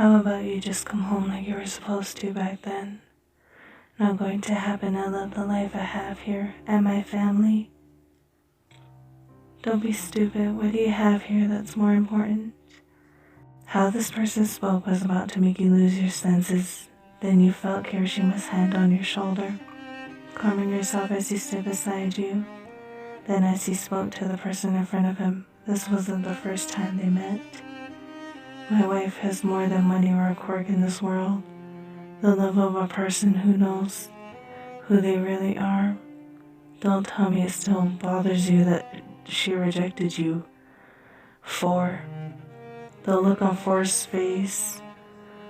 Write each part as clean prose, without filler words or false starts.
How about you just come home like you were supposed to back then? Not going to happen. I love the life I have here and my family. Don't be stupid. What do you have here that's more important? How this person spoke was about to make you lose your senses. Then you felt Kirishima's hand on your shoulder, calming yourself as he stood beside you. Then as he spoke to the person in front of him, this wasn't the first time they met. My wife has more than money or a quirk in this world. The love of a person who knows who they really are. Don't tell me it still bothers you that she rejected you. The look on For's face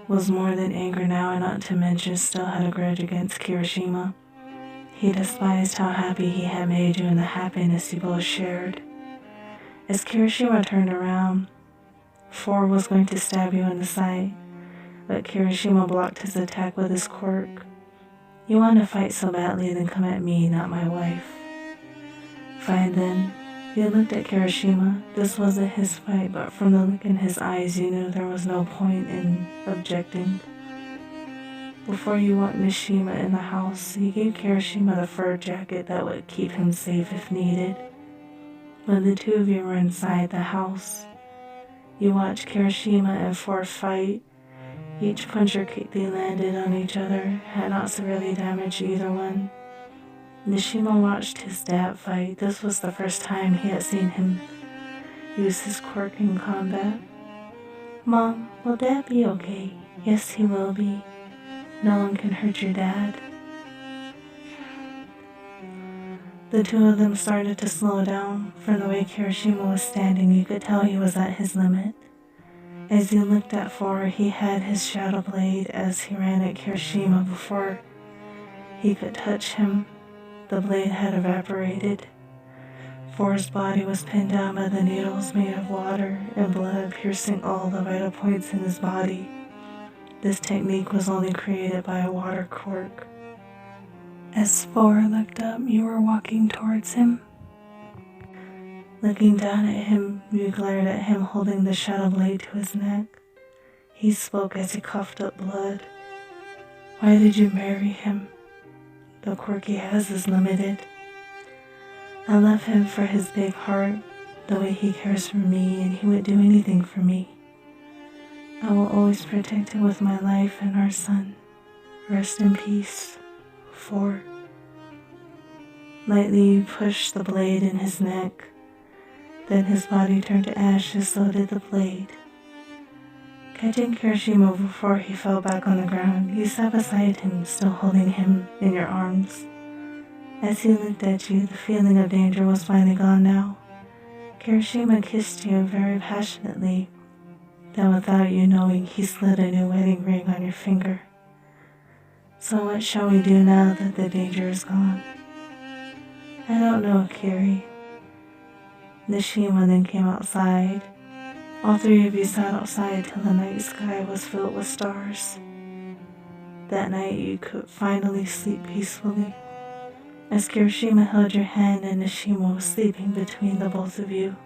was more than anger now, and not to mention still had a grudge against Kirishima. He despised how happy he had made you and the happiness you both shared. As Kirishima turned around, For was going to stab you in the side, but Kirishima blocked his attack with his quirk. You want to fight so badly, then come at me, not my wife. Fine then. You looked at Kirishima. This wasn't his fight, but from the look in his eyes, you knew there was no point in objecting. Before you walked Mishima in the house, you gave Kirishima the fur jacket that would keep him safe if needed. When the two of you were inside the house, you watched Kirishima and For fight. Each punch or kick they landed on each other had not severely damaged either one. Nishima watched his dad fight. This was the first time he had seen him use his quirk in combat. Mom, will Dad be okay? Yes, he will be. No one can hurt your dad. The two of them started to slow down. From the way Kirishima was standing, you could tell he was at his limit. As you looked at For, he had his shadow blade as he ran at Kirishima before he could touch him. The blade had evaporated. For's body was pinned down by the needles made of water and blood, piercing all the vital points in his body. This technique was only created by a water quirk. As For looked up, you were walking towards him. Looking down at him, you glared at him holding the shadow blade to his neck. He spoke as he coughed up blood. Why did you marry him? The quirk he has is limited. I love him for his big heart, the way he cares for me, and he would do anything for me. I will always protect him with my life and our son. Rest in peace, For. Lightly you pushed the blade in his neck. Then his body turned to ashes, so did the blade. Catching Kirishima before he fell back on the ground, you sat beside him, still holding him in your arms. As he looked at you, the feeling of danger was finally gone now. Kirishima kissed you very passionately. Then without you knowing, he slid a new wedding ring on your finger. So what shall we do now that the danger is gone? I don't know, Kiri. Nishima then came outside. All three of you sat outside till the night sky was filled with stars. That night you could finally sleep peacefully, as Kirishima held your hand and Nishima was sleeping between the both of you.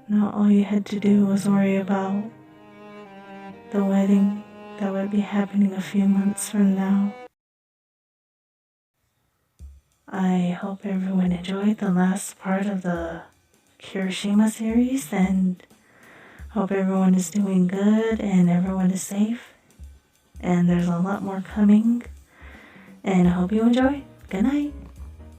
Now all you had to do was worry about the wedding that would be happening a few months from now. I hope everyone enjoyed the last part of the Kirishima series, and hope everyone is doing good and everyone is safe. And there's a lot more coming, and I hope you enjoy. Good night.